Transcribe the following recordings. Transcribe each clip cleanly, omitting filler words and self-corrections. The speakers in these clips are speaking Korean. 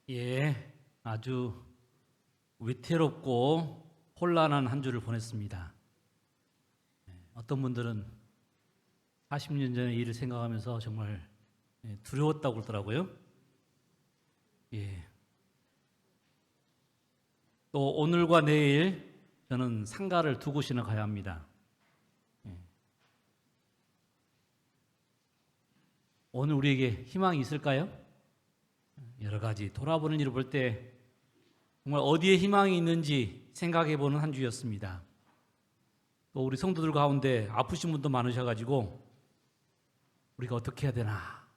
예, 아주 위태롭고 혼란한 한 주를 보냈습니다. 어떤 분들은 40년 전의 일을 생각하면서 정말 두려웠다고 그러더라고요. 예. 또 오늘과 내일 저는 상가를 두 곳이나 가야 합니다. 오늘 우리에게 희망이 있을까요? 여러 가지 돌아보는 일을 볼 때 정말 어디에 희망이 있는지 생각해 보는 한 주였습니다. 또 우리 성도들 가운데 아프신 분도 많으셔가지고 우리가 어떻게 해야 되나?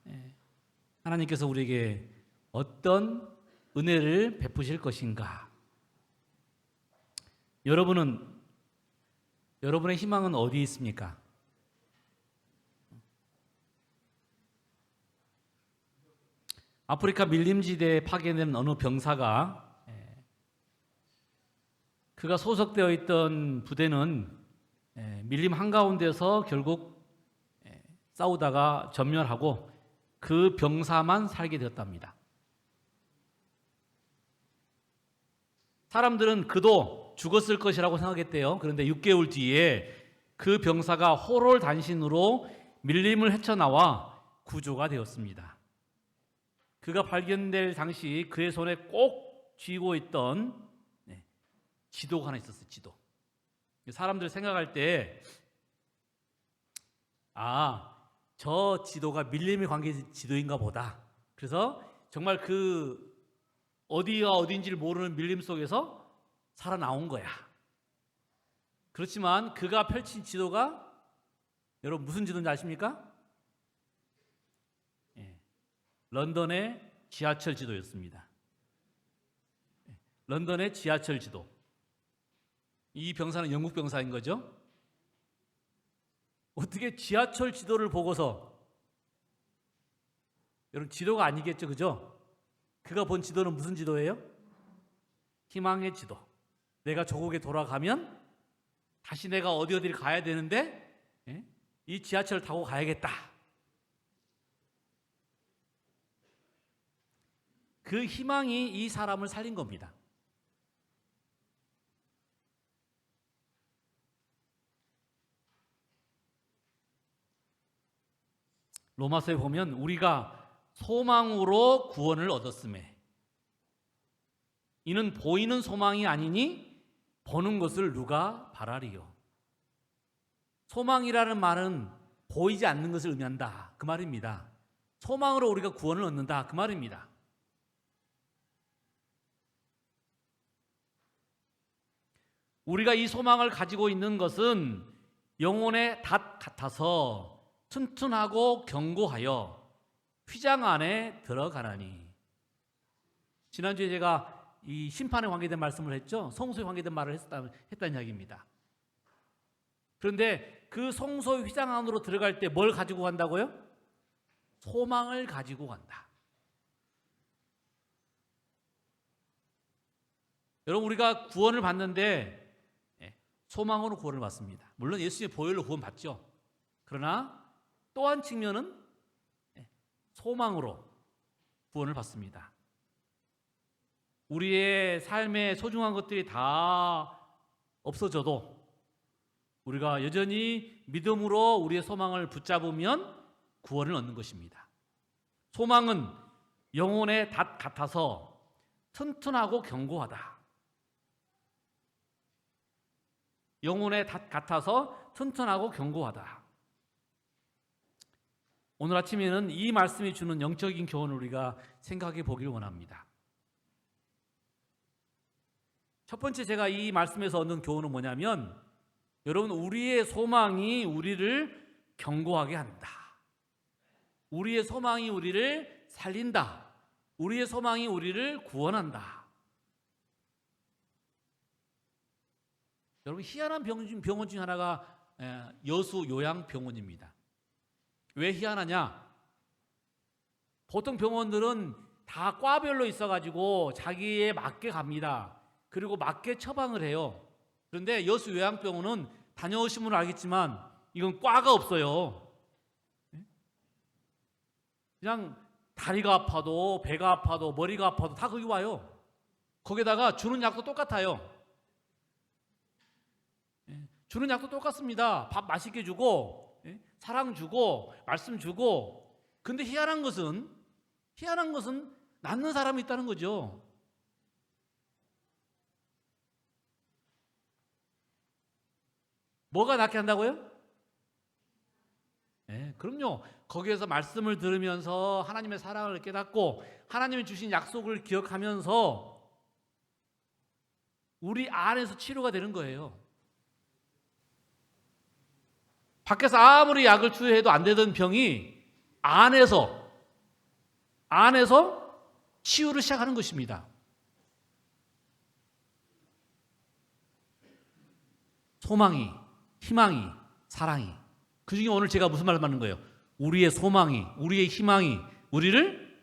하나님께서 우리에게 어떤 은혜를 베푸실 것인가? 여러분의 희망은 어디에 있습니까? 아프리카 밀림지대에 파견된 어느 병사가 그가 소속되어 있던 부대는 밀림 한가운데서 결국 싸우다가 전멸하고 그 병사만 살게 되었답니다. 사람들은 그도 죽었을 것이라고 생각했대요. 그런데 6개월 뒤에 그 병사가 호롤단신으로 밀림을 헤쳐나와 구조가 되었습니다. 그가 발견될 당시 그의 손에 꼭 쥐고 있던 지도가 하나 있었어요. 지도. 사람들 생각할 때 저 지도가 밀림에 관계된 지도인가 보다. 그래서 정말 그 어디가 어딘지를 모르는 밀림 속에서 살아나온 거야. 그렇지만 그가 펼친 지도가 여러분 무슨 지도인지 아십니까? 런던의 지하철 지도였습니다. 런던의 지하철 지도. 이 병사는 영국 병사인 거죠. 어떻게 지하철 지도를 보고서, 여러분 지도가 아니겠죠, 그죠? 그가 본 지도는 무슨 지도예요? 희망의 지도. 내가 조국에 돌아가면 다시 내가 어디를 가야 되는데 이 지하철을 타고 가야겠다. 그 희망이 이 사람을 살린 겁니다. 로마서에 보면 우리가 소망으로 구원을 얻었음에 이는 보이는 소망이 아니니 보는 것을 누가 바라리요. 소망이라는 말은 보이지 않는 것을 의미한다 그 말입니다. 소망으로 우리가 구원을 얻는다 그 말입니다. 우리가 이 소망을 가지고 있는 것은 영혼의 닷 같아서 튼튼하고 견고하여 휘장 안에 들어가나니. 지난주에 제가 이 심판에 관계된 말씀을 했죠. 성소에 관계된 말을 했다는 이야기입니다. 그런데 그 성소의 휘장 안으로 들어갈 때 뭘 가지고 간다고요? 소망을 가지고 간다. 여러분 우리가 구원을 받는데 소망으로 구원을 받습니다. 물론 예수님의 보혈로 구원 받죠. 그러나 또 한 측면은 소망으로 구원을 받습니다. 우리의 삶에 소중한 것들이 다 없어져도 우리가 여전히 믿음으로 우리의 소망을 붙잡으면 구원을 얻는 것입니다. 소망은 영혼의 닷 같아서 튼튼하고 견고하다. 영혼의 닷 같아서 튼튼하고 견고하다. 오늘 아침에는 이 말씀이 주는 영적인 교훈을 우리가 생각해 보길 원합니다. 첫 번째 제가 이 말씀에서 얻는 교훈은 뭐냐면 여러분 우리의 소망이 우리를 견고하게 한다. 우리의 소망이 우리를 살린다. 우리의 소망이 우리를 구원한다. 여러분 희한한 병원 중 하나가 여수 요양병원입니다. 왜 희한하냐? 보통 병원들은 다 과별로 있어가지고 자기에 맞게 갑니다. 그리고 맞게 처방을 해요. 그런데 여수 요양병원은 다녀오신 분은 알겠지만 이건 과가 없어요. 그냥 다리가 아파도 배가 아파도 머리가 아파도 다 거기 와요. 거기다가 주는 약도 똑같아요. 주는 약도 똑같습니다. 밥 맛있게 주고 사랑 주고 말씀 주고. 근데 희한한 것은 낫는 사람이 있다는 거죠. 뭐가 낫게 한다고요? 그럼요. 거기에서 말씀을 들으면서 하나님의 사랑을 깨닫고 하나님이 주신 약속을 기억하면서 우리 안에서 치료가 되는 거예요. 밖에서 아무리 약을 투여해도 안 되던 병이 안에서 치유를 시작하는 것입니다. 소망이, 희망이, 사랑이. 그 중에 오늘 제가 무슨 말을 하는 거예요? 우리의 소망이, 우리의 희망이 우리를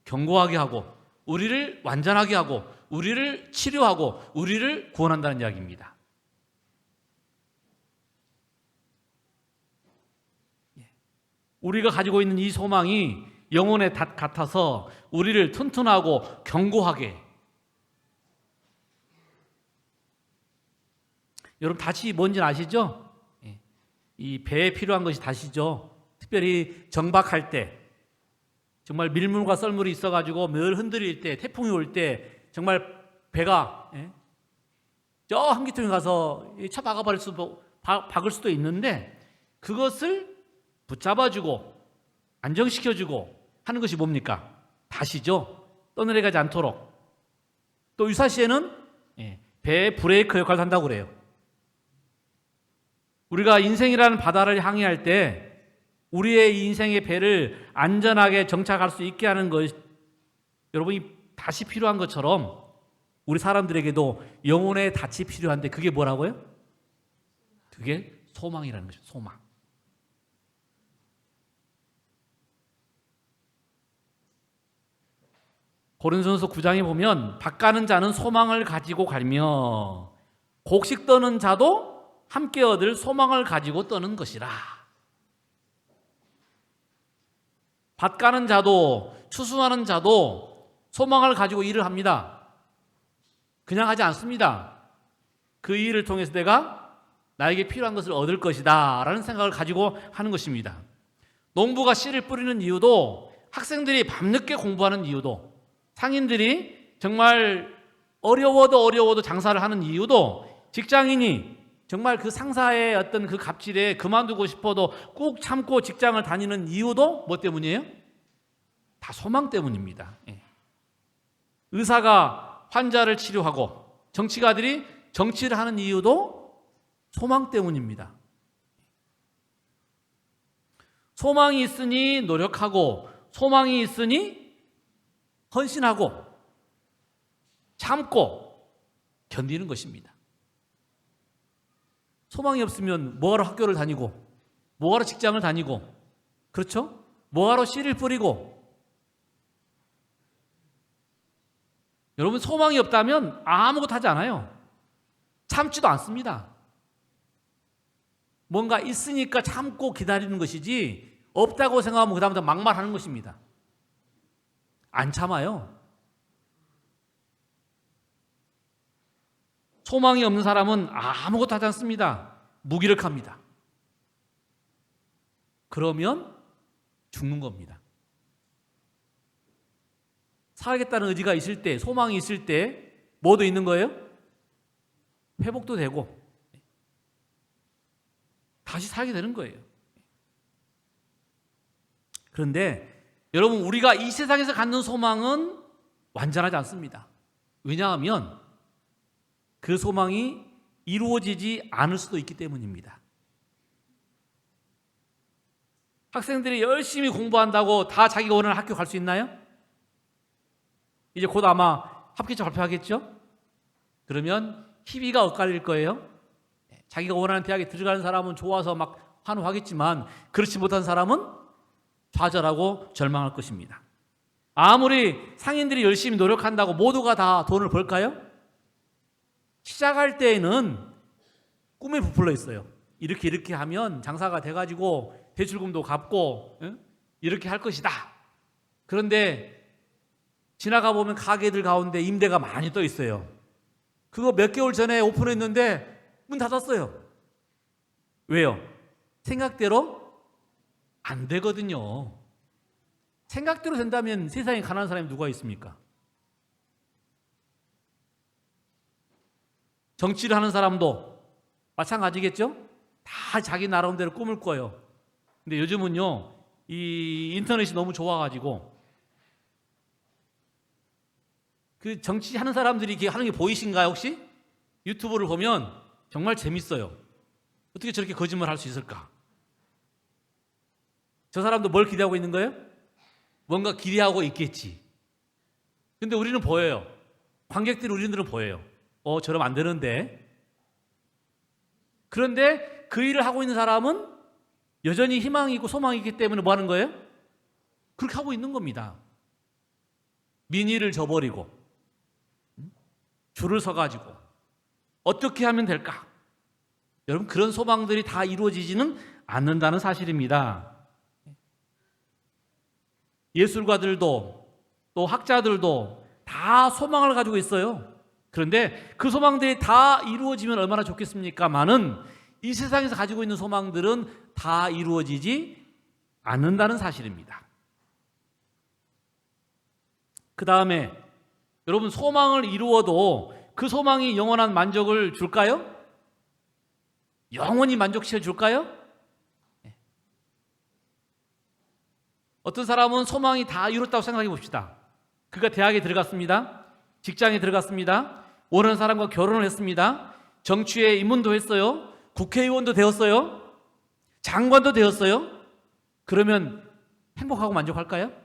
견고하게 하고 우리를 완전하게 하고 우리를 치료하고 우리를 구원한다는 이야기입니다. 우리가 가지고 있는 이 소망이 영혼의 닷 같아서 우리를 튼튼하고 견고하게. 여러분 닷이 뭔지 아시죠? 이 배에 필요한 것이 닷이죠. 특별히 정박할 때 정말 밀물과 썰물이 있어가지고 늘 흔들릴 때, 태풍이 올 때 정말 배가 저 한기통에 가서 차 박을 수도 있는데 그것을 붙잡아주고 안정시켜주고 하는 것이 뭡니까? 닷이죠. 떠내려가지 않도록. 또 유사시에는 배의 브레이크 역할을 한다고 그래요. 우리가 인생이라는 바다를 항해할 때 우리의 인생의 배를 안전하게 정착할 수 있게 하는 것, 여러분이 닷이 필요한 것처럼 우리 사람들에게도 영혼의 닷이 필요한데 그게 뭐라고요? 그게 소망이라는 것이죠. 소망. 고린도전서 9장에 보면 밭 가는 자는 소망을 가지고 갈며 곡식 떠는 자도 함께 얻을 소망을 가지고 떠는 것이라. 밭 가는 자도 추수하는 자도 소망을 가지고 일을 합니다. 그냥 하지 않습니다. 그 일을 통해서 내가 나에게 필요한 것을 얻을 것이다 라는 생각을 가지고 하는 것입니다. 농부가 씨를 뿌리는 이유도, 학생들이 밤늦게 공부하는 이유도, 상인들이 정말 어려워도 장사를 하는 이유도, 직장인이 정말 그 상사의 어떤 그 갑질에 그만두고 싶어도 꾹 참고 직장을 다니는 이유도 뭐 때문이에요? 다 소망 때문입니다. 의사가 환자를 치료하고 정치가들이 정치를 하는 이유도 소망 때문입니다. 소망이 있으니 노력하고 소망이 있으니 헌신하고 참고 견디는 것입니다. 소망이 없으면 뭐하러 학교를 다니고 뭐하러 직장을 다니고, 그렇죠? 뭐하러 씨를 뿌리고. 여러분 소망이 없다면 아무것도 하지 않아요. 참지도 않습니다. 뭔가 있으니까 참고 기다리는 것이지 없다고 생각하면 그 다음부터 막말하는 것입니다. 안 참아요. 소망이 없는 사람은 아무것도 하지 않습니다. 무기력합니다. 그러면 죽는 겁니다. 살겠다는 의지가 있을 때, 소망이 있을 때 뭐도 있는 거예요? 회복도 되고 다시 살게 되는 거예요. 그런데 여러분, 우리가 이 세상에서 갖는 소망은 완전하지 않습니다. 왜냐하면 그 소망이 이루어지지 않을 수도 있기 때문입니다. 학생들이 열심히 공부한다고 다 자기가 원하는 학교 갈 수 있나요? 이제 곧 아마 합격자 발표하겠죠? 그러면 희비가 엇갈릴 거예요. 자기가 원하는 대학에 들어가는 사람은 좋아서 막 환호하겠지만 그렇지 못한 사람은 좌절하고 절망할 것입니다. 아무리 상인들이 열심히 노력한다고 모두가 다 돈을 벌까요? 시작할 때에는 꿈에 부풀려 있어요. 이렇게 하면 장사가 돼가지고 대출금도 갚고 이렇게 할 것이다. 그런데 지나가 보면 가게들 가운데 임대가 많이 떠 있어요. 그거 몇 개월 전에 오픈했는데 문 닫았어요. 왜요? 생각대로 안 되거든요. 생각대로 된다면 세상에 가난한 사람이 누가 있습니까? 정치를 하는 사람도 마찬가지겠죠? 다 자기 나름대로 꿈을 꿔요. 근데 요즘은요, 이 인터넷이 너무 좋아가지고 그 정치하는 사람들이 이렇게 하는 게 보이신가요, 혹시? 유튜브를 보면 정말 재밌어요. 어떻게 저렇게 거짓말 할 수 있을까? 저 사람도 뭘 기대하고 있는 거예요? 뭔가 기대하고 있겠지. 근데 우리는 보여요. 관객들이 우리들은 보여요. 저러면 안 되는데. 그런데 그 일을 하고 있는 사람은 여전히 희망이 있고 소망이 있기 때문에 뭐 하는 거예요? 그렇게 하고 있는 겁니다. 민의를 저버리고 줄을 서가지고 어떻게 하면 될까? 여러분, 그런 소망들이 다 이루어지지는 않는다는 사실입니다. 예술가들도 또 학자들도 다 소망을 가지고 있어요. 그런데 그 소망들이 다 이루어지면 얼마나 좋겠습니까마는 이 세상에서 가지고 있는 소망들은 다 이루어지지 않는다는 사실입니다. 그 다음에 여러분, 소망을 이루어도 그 소망이 영원한 만족을 줄까요? 영원히 만족시켜 줄까요? 어떤 사람은 소망이 다 이뤘다고 생각해 봅시다. 그가 대학에 들어갔습니다. 직장에 들어갔습니다. 원하는 사람과 결혼을 했습니다. 정치에 입문도 했어요. 국회의원도 되었어요. 장관도 되었어요. 그러면 행복하고 만족할까요?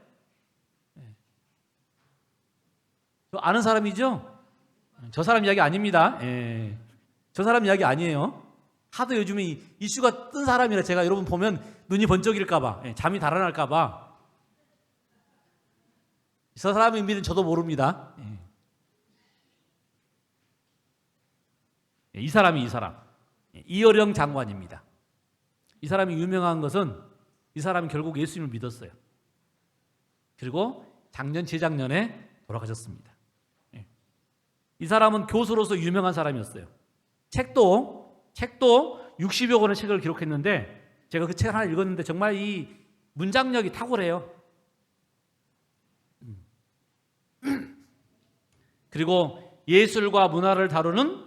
아는 사람이죠? 저 사람 이야기 아닙니다. 저 사람 이야기 아니에요. 하도 요즘에 이슈가 뜬 사람이라 제가 여러분 보면 눈이 번쩍일까봐, 잠이 달아날까봐. 저 사람의 의미는 저도 모릅니다. 이 사람. 이어령 장관입니다. 이 사람이 유명한 것은 이 사람이 결국 예수님을 믿었어요. 그리고 작년, 재작년에 돌아가셨습니다. 이 사람은 교수로서 유명한 사람이었어요. 책도 60여 권의 책을 기록했는데 제가 그 책 하나 읽었는데 정말 이 문장력이 탁월해요. 그리고 예술과 문화를 다루는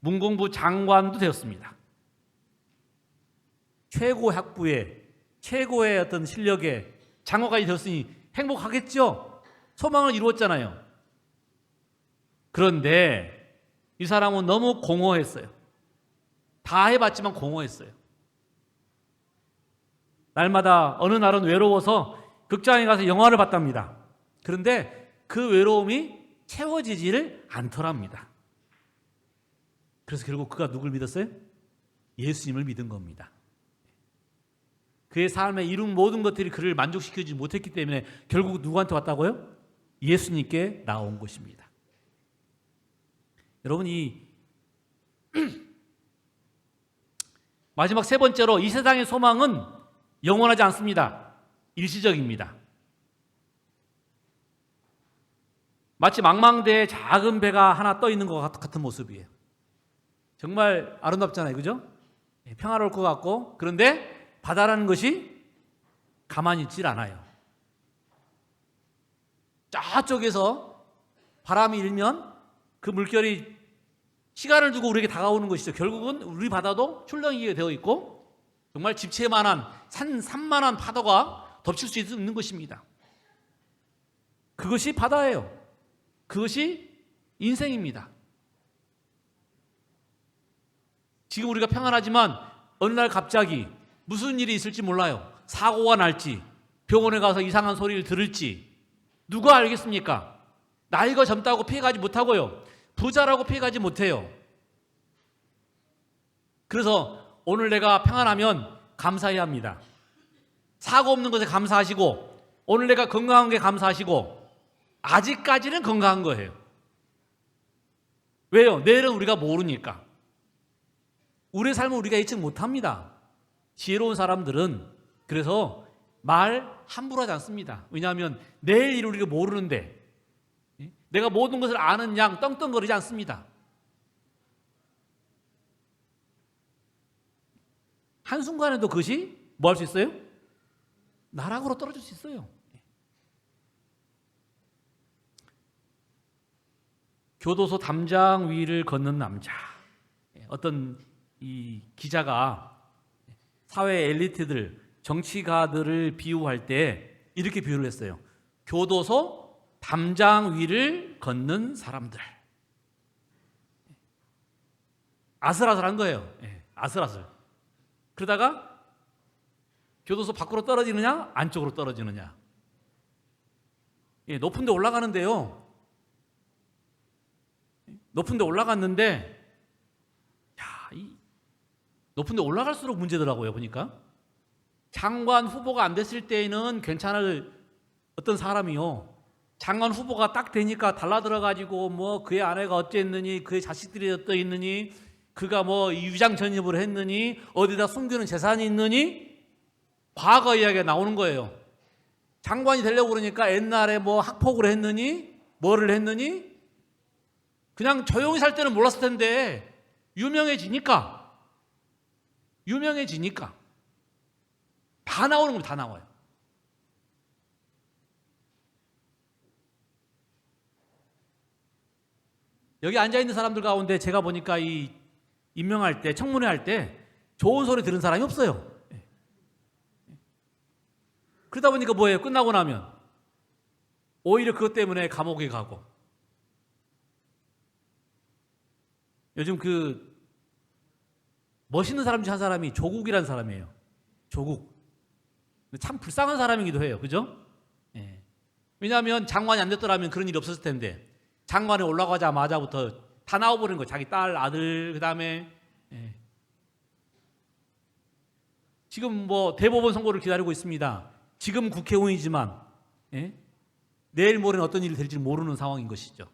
문공부 장관도 되었습니다. 최고 학부의 최고의 어떤 실력의 장관까지 되었으니 행복하겠죠? 소망을 이루었잖아요. 그런데 이 사람은 너무 공허했어요. 다 해봤지만 공허했어요. 날마다 어느 날은 외로워서 극장에 가서 영화를 봤답니다. 그런데 그 외로움이 채워지지를 않더랍니다. 그래서 결국 그가 누굴 믿었어요? 예수님을 믿은 겁니다. 그의 삶에 이룬 모든 것들이 그를 만족시키지 못했기 때문에 결국 누구한테 왔다고요? 예수님께 나온 것입니다. 여러분, 이 마지막 세 번째로 이 세상의 소망은 영원하지 않습니다. 일시적입니다. 마치 망망대에 작은 배가 하나 떠 있는 것 같은 모습이에요. 정말 아름답잖아요, 그죠? 평화로울 것 같고. 그런데 바다라는 것이 가만히 있질 않아요. 저쪽에서 바람이 일면 그 물결이 시간을 두고 우리에게 다가오는 것이죠. 결국은 우리 바다도 출렁이게 되어 있고 정말 집채만한 산만한 파도가 덮칠 수 있는 것입니다. 그것이 바다예요. 그것이 인생입니다. 지금 우리가 평안하지만 어느 날 갑자기 무슨 일이 있을지 몰라요. 사고가 날지, 병원에 가서 이상한 소리를 들을지 누가 알겠습니까? 나이가 젊다고 피해가지 못하고요. 부자라고 피해가지 못해요. 그래서 오늘 내가 평안하면 감사해야 합니다. 사고 없는 것에 감사하시고 오늘 내가 건강한 게 감사하시고 아직까지는 건강한 거예요. 왜요? 내일은 우리가 모르니까. 우리의 삶을 우리가 예측 못합니다. 지혜로운 사람들은 그래서 말 함부로 하지 않습니다. 왜냐하면 내일 일을 우리가 모르는데 내가 모든 것을 아는 양 떵떵거리지 않습니다. 한순간에도 그것이 뭐 할 수 있어요? 나락으로 떨어질 수 있어요. 교도소 담장 위를 걷는 남자. 어떤 이 기자가 사회 엘리트들, 정치가들을 비유할 때 이렇게 비유를 했어요. 교도소 담장 위를 걷는 사람들. 아슬아슬한 거예요. 아슬아슬. 그러다가 교도소 밖으로 떨어지느냐, 안쪽으로 떨어지느냐. 높은 데 올라가는데요. 높은 데 올라갔는데, 높은 데 올라갈수록 문제더라고요, 보니까. 장관 후보가 안 됐을 때에는 괜찮을 어떤 사람이요. 장관 후보가 딱 되니까 달라들어가지고 뭐 그의 아내가 어쨌느니, 그의 자식들이 어떠했느니, 그가 뭐 위장 전입을 했느니, 어디다 숨기는 재산이 있느니, 과거 이야기가 나오는 거예요. 장관이 되려고 그러니까 옛날에 뭐 학폭을 했느니, 뭐를 했느니, 그냥 조용히 살 때는 몰랐을 텐데, 유명해지니까 다 나오는 걸 다 나와요. 여기 앉아있는 사람들 가운데 제가 보니까 이 임명할 때, 청문회 할 때 좋은 소리 들은 사람이 없어요. 그러다 보니까 뭐예요? 끝나고 나면 오히려 그것 때문에 감옥에 가고. 요즘 그 멋있는 사람 중 한 사람이 조국이라는 사람이에요. 조국. 참 불쌍한 사람이기도 해요. 그죠? 왜냐하면 장관이 안 됐더라면 그런 일이 없었을 텐데 장관에 올라가자마자부터 다 나와버린 거예요. 자기 딸, 아들, 그 다음에 지금 뭐 대법원 선고를 기다리고 있습니다. 지금 국회의원이지만 내일 모레는 어떤 일이 될지 모르는 상황인 것이죠.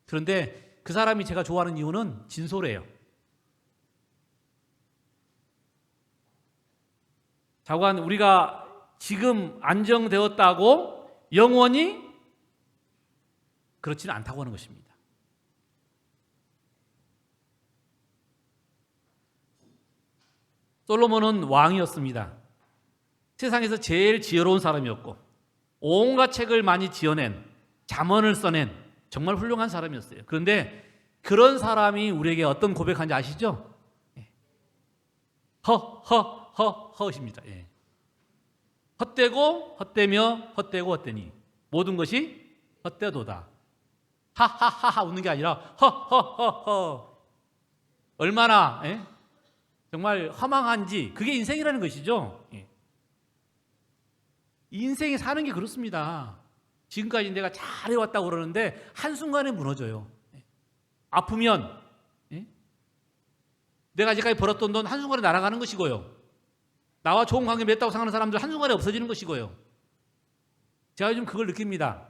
그런데 그 사람이 제가 좋아하는 이유는 진솔해요. 자관 우리가 지금 안정되었다고 영원히 그렇지는 않다고 하는 것입니다. 솔로몬은 왕이었습니다. 세상에서 제일 지혜로운 사람이었고 온갖 책을 많이 지어낸, 잠언을 써낸 정말 훌륭한 사람이었어요. 그런데 그런 사람이 우리에게 어떤 고백한지 아시죠? 허십니다. 헛되고 헛되며 헛되고 헛되니 모든 것이 헛되도다. 하하하하 웃는 게 아니라 허 얼마나 정말 허망한지, 그게 인생이라는 것이죠. 인생이 사는 게 그렇습니다. 지금까지 내가 잘해왔다고 그러는데 한순간에 무너져요. 아프면 내가 아직까지 벌었던 돈 한순간에 날아가는 것이고요. 나와 좋은 관계 맺었다고 생각하는 사람들 한순간에 없어지는 것이고요. 제가 요즘 그걸 느낍니다.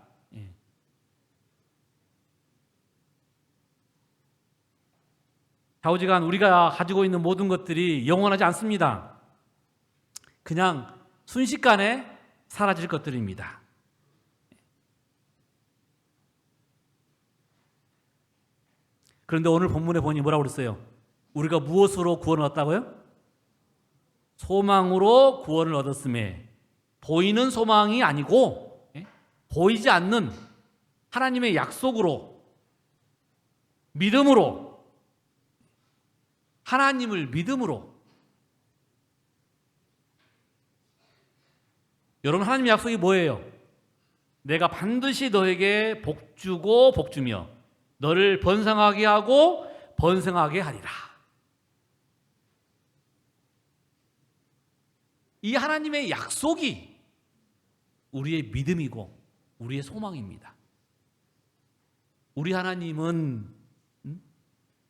좌우지간 우리가 가지고 있는 모든 것들이 영원하지 않습니다. 그냥 순식간에 사라질 것들입니다. 그런데 오늘 본문에 보니 뭐라고 그랬어요? 우리가 무엇으로 구원을 얻었다고요? 소망으로 구원을 얻었음에, 보이는 소망이 아니고 보이지 않는 하나님의 약속으로, 믿음으로, 하나님을 믿음으로. 여러분, 하나님의 약속이 뭐예요? 내가 반드시 너에게 복주고 복주며 너를 번성하게 하고 번성하게 하리라. 이 하나님의 약속이 우리의 믿음이고 우리의 소망입니다. 우리 하나님은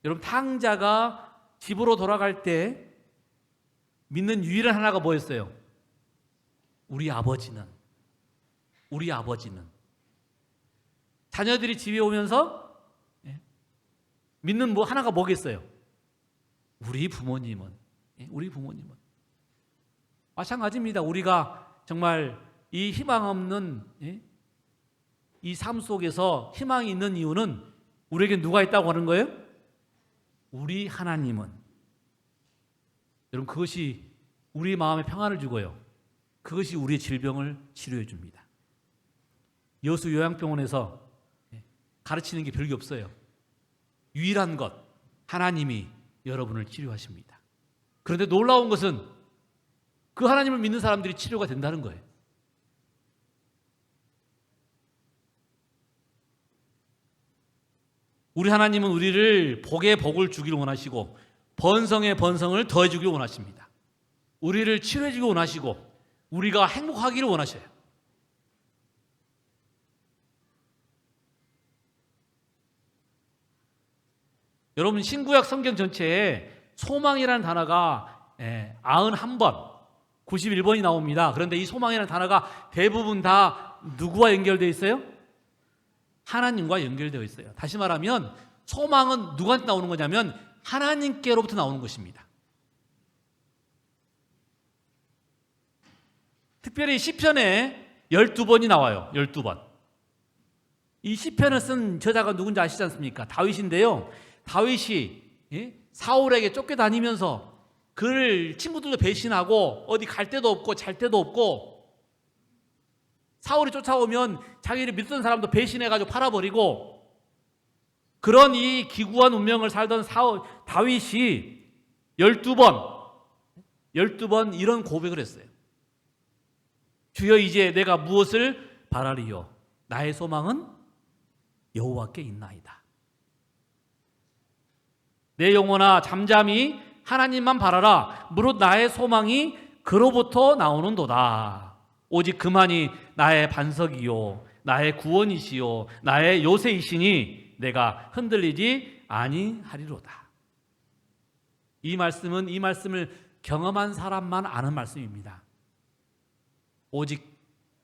여러분, 탕자가 집으로 돌아갈 때 믿는 유일한 하나가 뭐였어요? 우리 아버지는 자녀들이 집에 오면서 믿는 뭐 하나가 뭐겠어요? 우리 부모님은 마찬가지입니다. 우리가 정말 이 희망 없는 이 삶 속에서 희망이 있는 이유는 우리에게 누가 있다고 하는 거예요? 우리 하나님은. 여러분, 그것이 우리 마음에 평안을 주고요, 그것이 우리의 질병을 치료해 줍니다. 여수 요양병원에서 가르치는 게 별게 없어요. 유일한 것, 하나님이 여러분을 치료하십니다. 그런데 놀라운 것은 그 하나님을 믿는 사람들이 치료가 된다는 거예요. 우리 하나님은 우리를 복에 복을 주기를 원하시고 번성에 번성을 더해 주기를 원하십니다. 우리를 치료해 주기를 원하시고 우리가 행복하기를 원하셔요. 여러분, 신구약 성경 전체에 소망이라는 단어가 91번, 91번이 나옵니다. 그런데 이 소망이라는 단어가 대부분 다 누구와 연결되어 있어요? 하나님과 연결되어 있어요. 다시 말하면 소망은 누구한테 나오는 거냐면 하나님께로부터 나오는 것입니다. 특별히 시편에 12번이 나와요. 12번. 이 시편을 쓴 저자가 누군지 아시지 않습니까? 다윗인데요. 다윗이 사울에게 쫓겨다니면서 그를 친구들도 배신하고 어디 갈 데도 없고 잘 데도 없고, 사울이 쫓아오면 자기를 믿던 사람도 배신해가지고 팔아버리고, 그런 이 기구한 운명을 살던 다윗이 12번 이런 고백을 했어요. 주여, 이제 내가 무엇을 바라리요? 나의 소망은 여호와께 있나이다. 내 영혼아, 잠잠히 하나님만 바라라. 무릇 나의 소망이 그로부터 나오는도다. 오직 그만이 나의 반석이요 나의 구원이시요 나의 요새이시니 내가 흔들리지 아니하리로다. 이 말씀을 경험한 사람만 아는 말씀입니다. 오직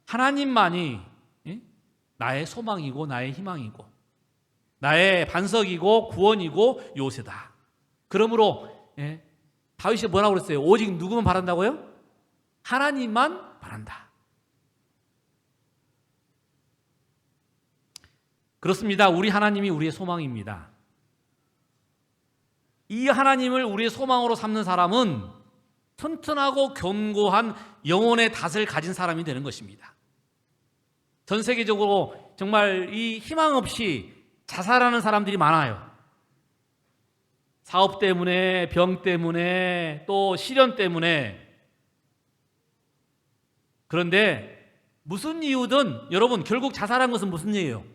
하나님만이 나의 소망이고 나의 희망이고 나의 반석이고 구원이고 요새다. 그러므로 다윗이 뭐라고 그랬어요? 오직 누구만 바란다고요? 하나님만 바란다. 그렇습니다. 우리 하나님이 우리의 소망입니다. 이 하나님을 우리의 소망으로 삼는 사람은 튼튼하고 견고한 영혼의 닷을 가진 사람이 되는 것입니다. 전 세계적으로 정말 이 희망 없이 자살하는 사람들이 많아요. 사업 때문에, 병 때문에, 또 시련 때문에. 그런데 무슨 이유든 여러분, 결국 자살한 것은 무슨 이유예요?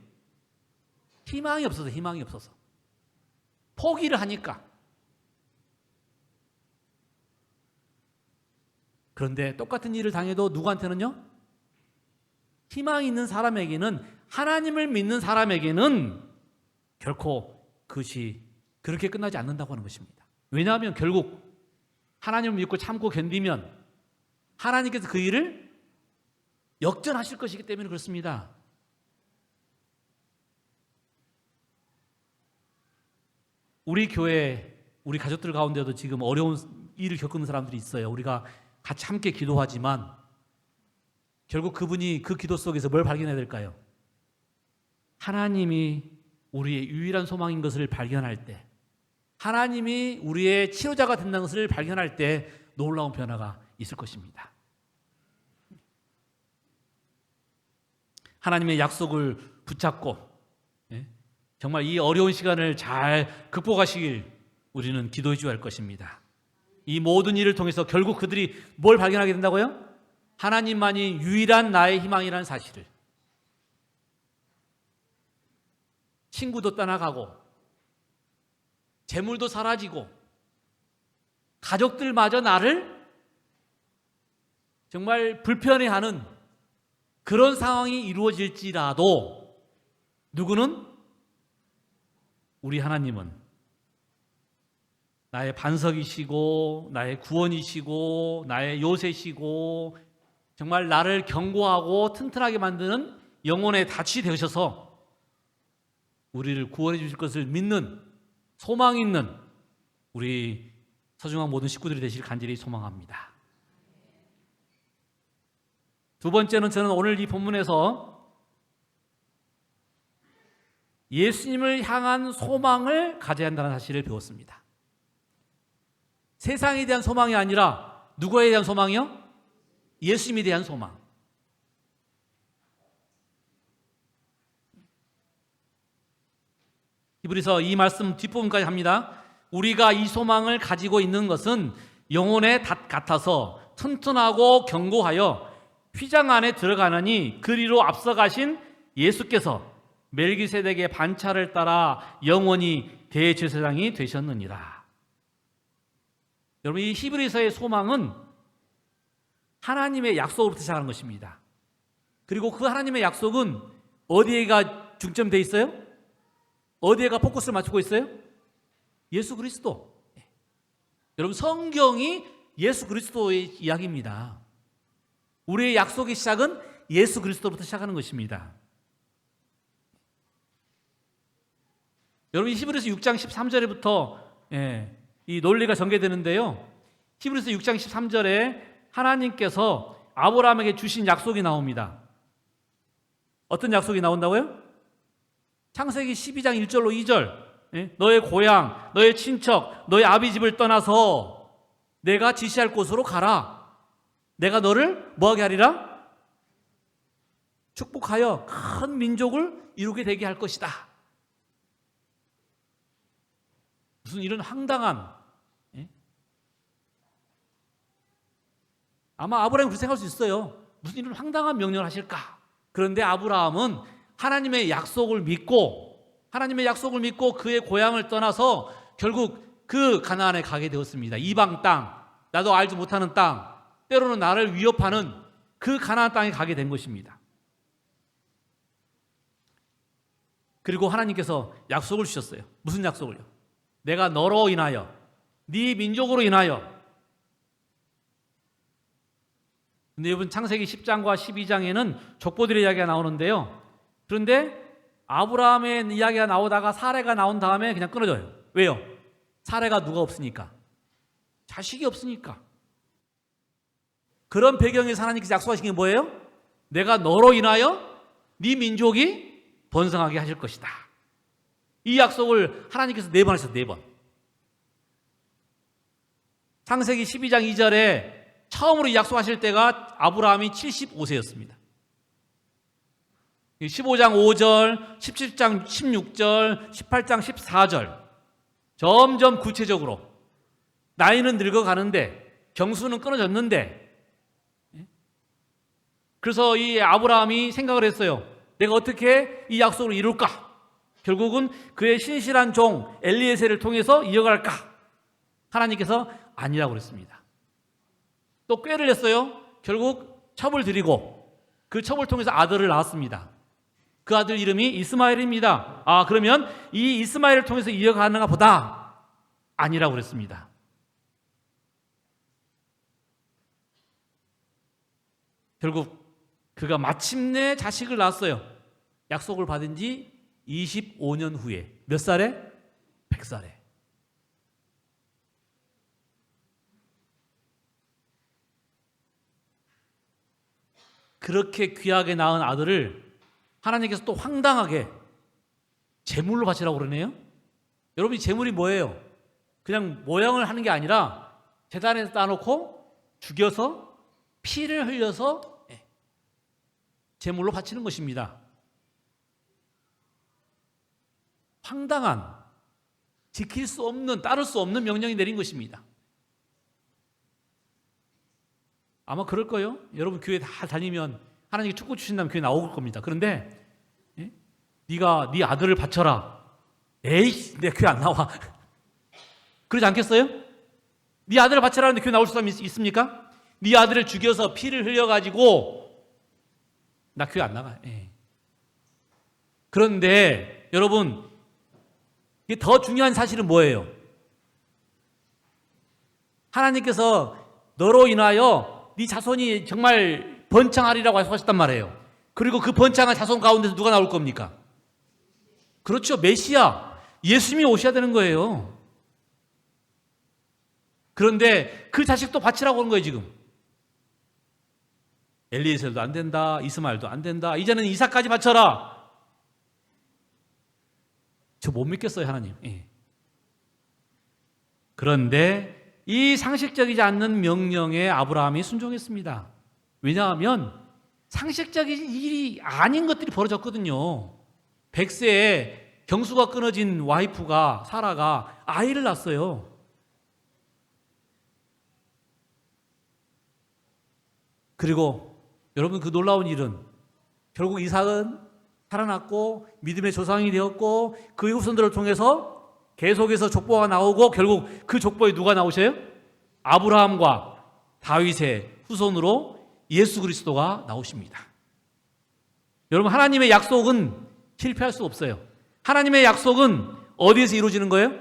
희망이 없어서, 희망이 없어서. 포기를 하니까. 그런데 똑같은 일을 당해도 누구한테는요? 희망이 있는 사람에게는, 하나님을 믿는 사람에게는 결코 그것이 그렇게 끝나지 않는다고 하는 것입니다. 왜냐하면 결국 하나님을 믿고 참고 견디면 하나님께서 그 일을 역전하실 것이기 때문에 그렇습니다. 우리 교회, 우리 가족들 가운데도 지금 어려운 일을 겪는 사람들이 있어요. 우리가 같이 함께 기도하지만 결국 그분이 그 기도 속에서 뭘 발견해야 될까요? 하나님이 우리의 유일한 소망인 것을 발견할 때, 하나님이 우리의 치료자가 된다는 것을 발견할 때 놀라운 변화가 있을 것입니다. 하나님의 약속을 붙잡고 정말 이 어려운 시간을 잘 극복하시길 우리는 기도해 줘야 할 것입니다. 이 모든 일을 통해서 결국 그들이 뭘 발견하게 된다고요? 하나님만이 유일한 나의 희망이라는 사실을. 친구도 떠나가고 재물도 사라지고 가족들마저 나를 정말 불편해하는 그런 상황이 이루어질지라도 누구는? 우리 하나님은 나의 반석이시고 나의 구원이시고 나의 요새시고 정말 나를 견고하고 튼튼하게 만드는 영혼의 닻이 되셔서 우리를 구원해 주실 것을 믿는 소망 있는 우리 서중한 모든 식구들이 되시길 간절히 소망합니다. 두 번째는 저는 오늘 이 본문에서 예수님을 향한 소망을 가져야 한다는 사실을 배웠습니다. 세상에 대한 소망이 아니라 누구에 대한 소망이요? 예수님에 대한 소망. 히브리서 이 말씀 뒷부분까지 합니다. 우리가 이 소망을 가지고 있는 것은 영혼의 닷 같아서 튼튼하고 견고하여 휘장 안에 들어가느니 그리로 앞서가신 예수께서 멜기세덱의 반차를 따라 영원히 대제사장이 되셨느니라. 여러분, 이 히브리서의 소망은 하나님의 약속으로부터 시작하는 것입니다. 그리고 그 하나님의 약속은 어디에가 중점되어 있어요? 어디에가 포커스를 맞추고 있어요? 예수 그리스도. 여러분, 성경이 예수 그리스도의 이야기입니다. 우리의 약속의 시작은 예수 그리스도부터 시작하는 것입니다. 여러분, 히브리서 6장 13절부터 이 논리가 전개되는데요. 히브리서 6장 13절에 하나님께서 아브라함에게 주신 약속이 나옵니다. 어떤 약속이 나온다고요? 창세기 12장 1절로 2절. 너의 고향, 너의 친척, 너의 아비 집을 떠나서 내가 지시할 곳으로 가라. 내가 너를 뭐하게 하리라? 축복하여 큰 민족을 이루게 되게 할 것이다. 무슨 이런 황당한, 아마 아브라함이 그렇게 생각할 수 있어요. 무슨 이런 황당한 명령을 하실까? 그런데 아브라함은 하나님의 약속을 믿고 그의 고향을 떠나서 결국 그 가나안에 가게 되었습니다. 이방 땅, 나도 알지 못하는 땅, 때로는 나를 위협하는 그 가나안 땅에 가게 된 것입니다. 그리고 하나님께서 약속을 주셨어요. 무슨 약속을요? 내가 너로 인하여, 네 민족으로 인하여. 근데 여러분, 창세기 10장과 12장에는 족보들의 이야기가 나오는데요. 그런데 아브라함의 이야기가 나오다가 사레가 나온 다음에 그냥 끊어져요. 왜요? 사레가 누가 없으니까. 자식이 없으니까. 그런 배경에서 하나님께서 약속하신 게 뭐예요? 내가 너로 인하여 네 민족이 번성하게 하실 것이다. 이 약속을 하나님께서 4번 하셨어요. 4번. 창세기 12장 2절에 처음으로 약속하실 때가 아브라함이 75세였습니다. 15장 5절, 17장 16절, 18장 14절 점점 구체적으로 나이는 늙어가는데 경수는 끊어졌는데, 그래서 이 아브라함이 생각을 했어요. 내가 어떻게 이 약속을 이룰까? 결국은 그의 신실한 종 엘리에셀을 통해서 이어갈까? 하나님께서 아니라고 그랬습니다. 또 꾀를 냈어요. 결국 첩을 들이고 그 첩을 통해서 아들을 낳았습니다. 그 아들 이름이 이스마엘입니다. 그러면 이 이스마엘을 통해서 이어가는가 보다. 아니라고 그랬습니다. 결국 그가 마침내 자식을 낳았어요. 약속을 받은 지 25년 후에. 몇 살에? 100살에. 그렇게 귀하게 낳은 아들을 하나님께서 또 황당하게 제물로 바치라고 그러네요. 여러분, 이 제물이 뭐예요? 그냥 모형을 하는 게 아니라 제단에서 따놓고 죽여서 피를 흘려서 제물로 바치는 것입니다. 황당한, 지킬 수 없는, 따를 수 없는 명령이 내린 것입니다. 아마 그럴 거예요. 여러분 교회 다 다니면 하나님이 축복 주신다면 교회 나올 겁니다. 그런데 네가 네 아들을 바쳐라. 에이, 내 교회 안 나와. 그러지 않겠어요? 네 아들을 바쳐라는데 교회 나올 사람이 있습니까? 네 아들을 죽여서 피를 흘려가지고 나 교회 안 나가. 그런데 여러분, 이게 더 중요한 사실은 뭐예요? 하나님께서 너로 인하여 네 자손이 정말 번창하리라고 하셨단 말이에요. 그리고 그 번창한 자손 가운데서 누가 나올 겁니까? 그렇죠. 메시아, 예수님이 오셔야 되는 거예요. 그런데 그 자식도 바치라고 하는 거예요, 지금. 엘리에셀도 안 된다, 이스마엘도 안 된다, 이제는 이삭까지 바쳐라. 저 못 믿겠어요, 하나님. 예. 그런데 이 상식적이지 않는 명령에 아브라함이 순종했습니다. 왜냐하면 상식적인 일이 아닌 것들이 벌어졌거든요. 100세에 경수가 끊어진 와이프가 사라가 아이를 낳았어요. 그리고 여러분, 그 놀라운 일은 결국 이삭은 살아났고 믿음의 조상이 되었고 그의 후손들을 통해서 계속해서 족보가 나오고 결국 그 족보에 누가 나오셔요? 아브라함과 다윗의 후손으로 예수 그리스도가 나오십니다. 여러분, 하나님의 약속은 실패할 수 없어요. 하나님의 약속은 어디에서 이루어지는 거예요?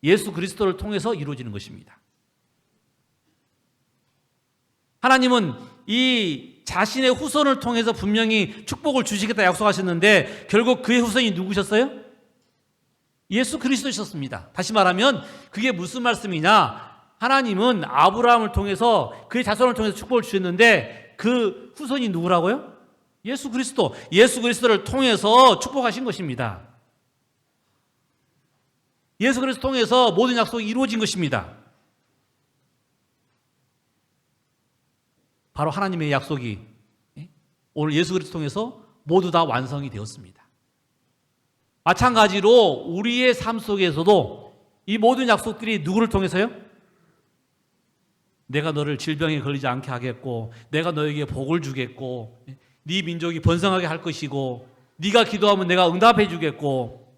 예수 그리스도를 통해서 이루어지는 것입니다. 하나님은 이 자신의 후손을 통해서 분명히 축복을 주시겠다 약속하셨는데 결국 그의 후손이 누구셨어요? 예수 그리스도셨습니다. 다시 말하면 그게 무슨 말씀이냐? 하나님은 아브라함을 통해서 그의 자손을 통해서 축복을 주셨는데 그 후손이 누구라고요? 예수 그리스도. 예수 그리스도를 통해서 축복하신 것입니다. 예수 그리스도 통해서 모든 약속이 이루어진 것입니다. 바로 하나님의 약속이 오늘 예수 그리스도 통해서 모두 다 완성이 되었습니다. 마찬가지로 우리의 삶 속에서도 이 모든 약속들이 누구를 통해서요? 내가 너를 질병에 걸리지 않게 하겠고, 내가 너에게 복을 주겠고, 네 민족이 번성하게 할 것이고, 네가 기도하면 내가 응답해 주겠고,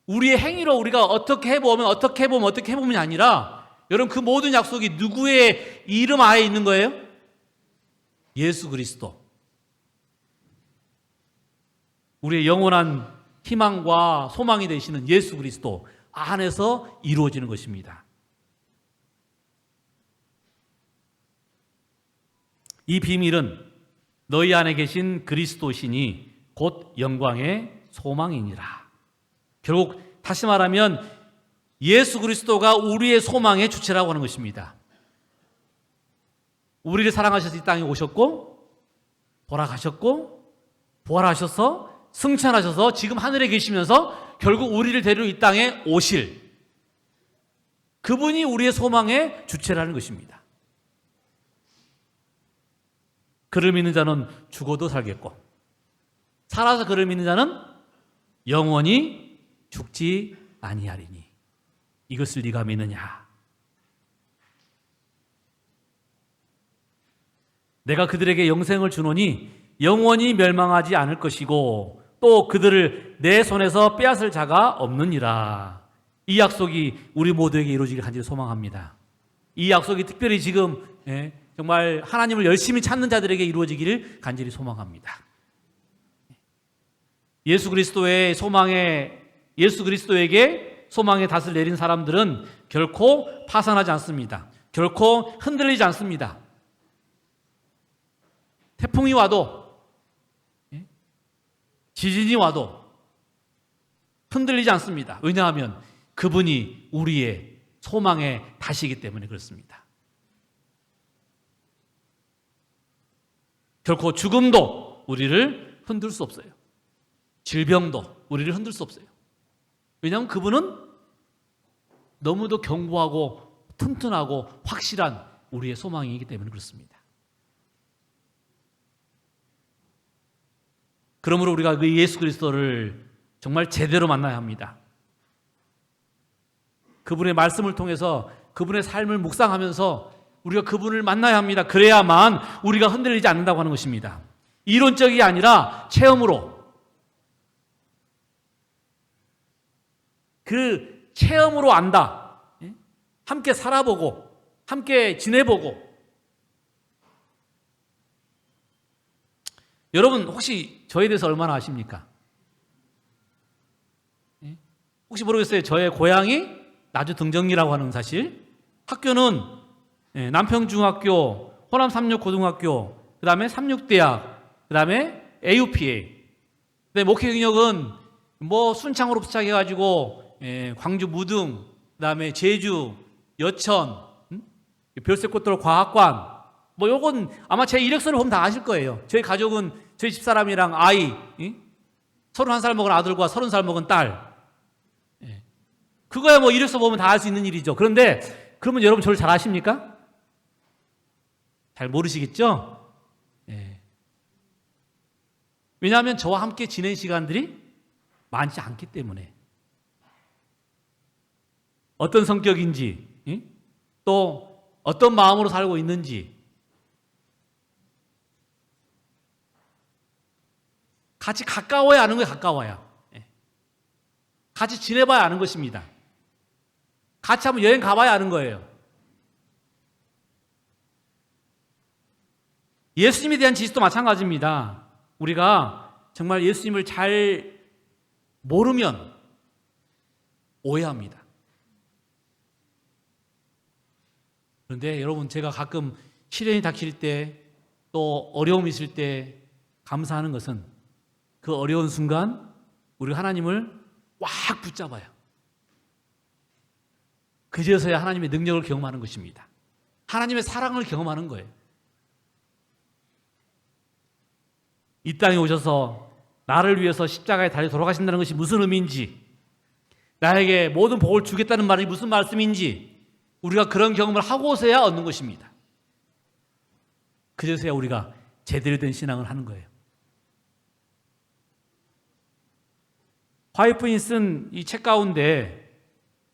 우리의 행위로 우리가 어떻게 해보면이 아니라 여러분, 그 모든 약속이 누구의 이름 아래 있는 거예요? 예수 그리스도. 우리의 영원한 희망과 소망이 되시는 예수 그리스도 안에서 이루어지는 것입니다. 이 비밀은 너희 안에 계신 그리스도시니 곧 영광의 소망이니라. 결국 다시 말하면 예수 그리스도가 우리의 소망의 주체라고 하는 것입니다. 우리를 사랑하셔서 이 땅에 오셨고 돌아가셨고 부활하셔서 승천하셔서 지금 하늘에 계시면서 결국 우리를 데리러 이 땅에 오실 그분이 우리의 소망의 주체라는 것입니다. 그를 믿는 자는 죽어도 살겠고 살아서 그를 믿는 자는 영원히 죽지 아니하리니 이것을 네가 믿느냐? 내가 그들에게 영생을 주노니 영원히 멸망하지 않을 것이고 또 그들을 내 손에서 빼앗을 자가 없느니라. 이 약속이 우리 모두에게 이루어지길 간절히 소망합니다. 이 약속이 특별히 지금 정말 하나님을 열심히 찾는 자들에게 이루어지기를 간절히 소망합니다. 예수 그리스도에게 소망의 닷을 내린 사람들은 결코 파산하지 않습니다. 결코 흔들리지 않습니다. 태풍이 와도 지진이 와도 흔들리지 않습니다. 왜냐하면 그분이 우리의 소망의 닷이기 때문에 그렇습니다. 결코 죽음도 우리를 흔들 수 없어요. 질병도 우리를 흔들 수 없어요. 왜냐하면 그분은 너무도 견고하고 튼튼하고 확실한 우리의 소망이기 때문에 그렇습니다. 그러므로 우리가 그 예수 그리스도를 정말 제대로 만나야 합니다. 그분의 말씀을 통해서 그분의 삶을 묵상하면서 우리가 그분을 만나야 합니다. 그래야만 우리가 흔들리지 않는다고 하는 것입니다. 이론적이 아니라 체험으로 그 체험으로 안다. 함께 살아보고 함께 지내보고 여러분 혹시 저에 대해서 얼마나 아십니까? 혹시 모르겠어요. 저의 고향이 나주 등정리라고 하는 사실. 학교는 남평중학교, 호남 삼육고등학교, 그 다음에 삼육대학, 그 다음에 AUPA. 근데 목회 경력은 뭐 순창으로 시작해가지고 광주 무등, 그 다음에 제주, 여천, 별세꽃돌 과학관, 뭐 요건 아마 제 이력서를 보면 다 아실 거예요. 저희 가족은 저희 집사람이랑 아이, 31살 먹은 아들과 30살 먹은 딸. 그거야 뭐 이력서 보면 다 알 수 있는 일이죠. 그런데 그러면 여러분 저를 잘 아십니까? 잘 모르시겠죠? 왜냐하면 저와 함께 지낸 시간들이 많지 않기 때문에. 어떤 성격인지, 또 어떤 마음으로 살고 있는지 같이 가까워야 아는 거예요. 가까워야. 같이 지내봐야 아는 것입니다. 같이 한번 여행 가봐야 아는 거예요. 예수님에 대한 지식도 마찬가지입니다. 우리가 정말 예수님을 잘 모르면 오해합니다. 그런데 여러분, 제가 가끔 시련이 닥칠 때 또 어려움이 있을 때 감사하는 것은 그 어려운 순간 우리 하나님을 꽉 붙잡아요. 그제서야 하나님의 능력을 경험하는 것입니다. 하나님의 사랑을 경험하는 거예요. 이 땅에 오셔서 나를 위해서 십자가에 달려 돌아가신다는 것이 무슨 의미인지, 나에게 모든 복을 주겠다는 말이 무슨 말씀인지 우리가 그런 경험을 하고서야 얻는 것입니다. 그제서야 우리가 제대로 된 신앙을 하는 거예요. 화이트인이 쓴 이 책 가운데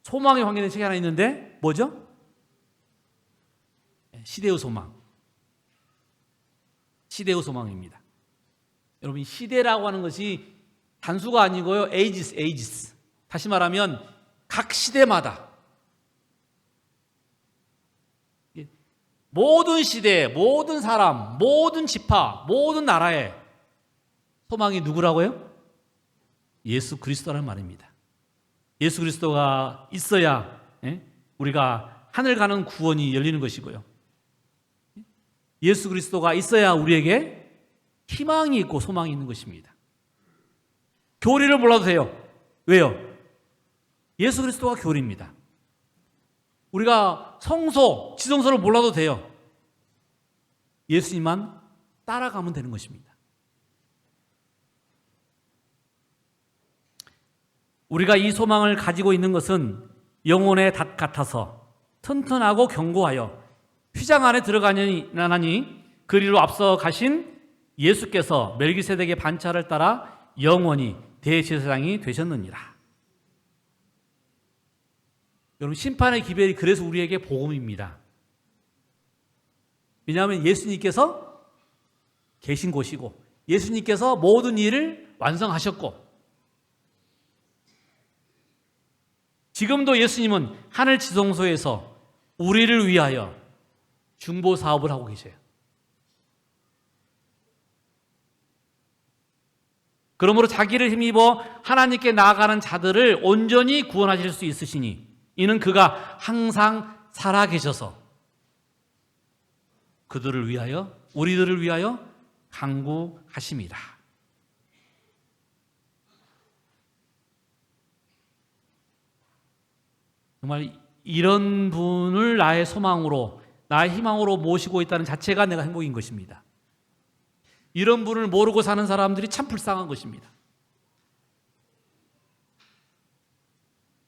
소망의 황해라는 책이 하나 있는데 뭐죠? 시대의 소망. 시대의 소망입니다. 여러분, 시대라고 하는 것이 단수가 아니고요. ages. 다시 말하면 각 시대마다 모든 시대, 모든 사람, 모든 지파, 모든 나라의 소망이 누구라고요? 예수 그리스도라는 말입니다. 예수 그리스도가 있어야 우리가 하늘 가는 구원이 열리는 것이고요. 예수 그리스도가 있어야 우리에게 희망이 있고 소망이 있는 것입니다. 교리를 몰라도 돼요. 왜요? 예수 그리스도가 교리입니다. 우리가 성소, 지성소를 몰라도 돼요. 예수님만 따라가면 되는 것입니다. 우리가 이 소망을 가지고 있는 것은 영혼의 닷 같아서 튼튼하고 견고하여 휘장 안에 들어가니 그리로 앞서 가신 예수께서 멜기세덱의 반차를 따라 영원히 대제사장이 되셨느니라. 여러분, 심판의 기별이 그래서 우리에게 복음입니다. 왜냐하면 예수님께서 계신 곳이고 예수님께서 모든 일을 완성하셨고 지금도 예수님은 하늘 지성소에서 우리를 위하여 중보 사업을 하고 계세요. 그러므로 자기를 힘입어 하나님께 나아가는 자들을 온전히 구원하실 수 있으시니 이는 그가 항상 살아계셔서 그들을 위하여, 우리들을 위하여 간구하십니다. 정말 이런 분을 나의 소망으로, 나의 희망으로 모시고 있다는 자체가 내가 행복인 것입니다. 이런 분을 모르고 사는 사람들이 참 불쌍한 것입니다.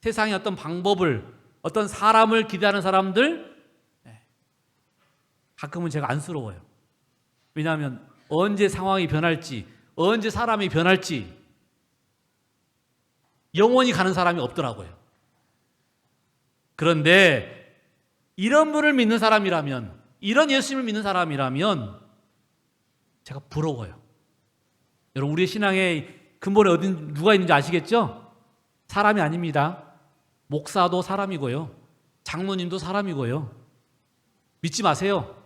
세상의 어떤 방법을, 어떤 사람을 기대하는 사람들 가끔은 제가 안쓰러워요. 왜냐하면 언제 상황이 변할지, 언제 사람이 변할지 영원히 가는 사람이 없더라고요. 그런데 이런 분을 믿는 사람이라면, 이런 예수님을 믿는 사람이라면 제가 부러워요. 여러분, 우리의 신앙의 근본에 누가 있는지 아시겠죠? 사람이 아닙니다. 목사도 사람이고요. 장로님도 사람이고요. 믿지 마세요.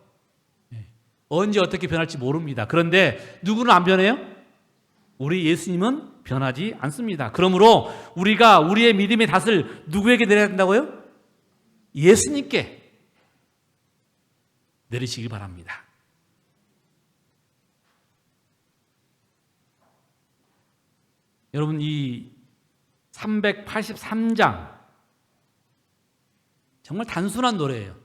언제 어떻게 변할지 모릅니다. 그런데 누구는 안 변해요? 우리 예수님은 변하지 않습니다. 그러므로 우리가 우리의 믿음의 닷을 누구에게 내려야 된다고요? 예수님께 내리시길 바랍니다. 여러분, 이 383장 정말 단순한 노래예요.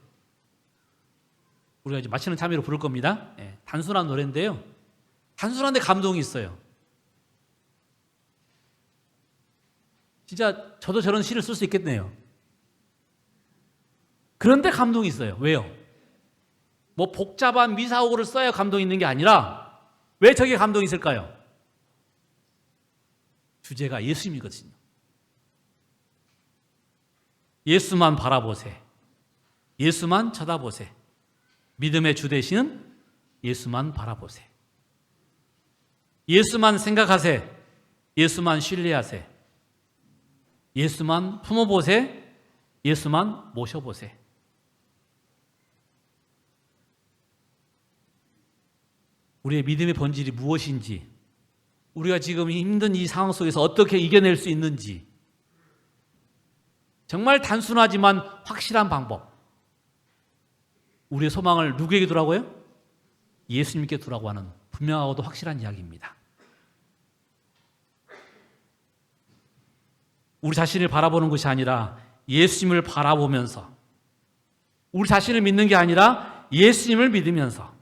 우리가 이제 마치는 참여로 부를 겁니다. 예, 단순한 노래인데요. 단순한데 감동이 있어요. 진짜 저도 저런 시를 쓸 수 있겠네요. 그런데 감동이 있어요. 왜요? 뭐 복잡한 미사오구를 써야 감동이 있는 게 아니라 왜 저게 감동이 있을까요? 주제가 예수님이거든요. 예수만 바라보세. 예수만 쳐다보세. 믿음의 주 되시는 예수만 바라보세. 예수만 생각하세. 예수만 신뢰하세. 예수만 품어보세. 예수만 모셔보세. 우리의 믿음의 본질이 무엇인지, 우리가 지금 힘든 이 상황 속에서 어떻게 이겨낼 수 있는지, 정말 단순하지만 확실한 방법. 우리의 소망을 누구에게 두라고요? 예수님께 두라고 하는 분명하고도 확실한 이야기입니다. 우리 자신을 바라보는 것이 아니라 예수님을 바라보면서, 우리 자신을 믿는 게 아니라 예수님을 믿으면서,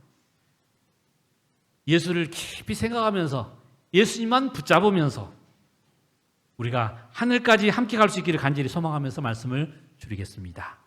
예수를 깊이 생각하면서 예수님만 붙잡으면서 우리가 하늘까지 함께 갈 수 있기를 간절히 소망하면서 말씀을 줄이겠습니다.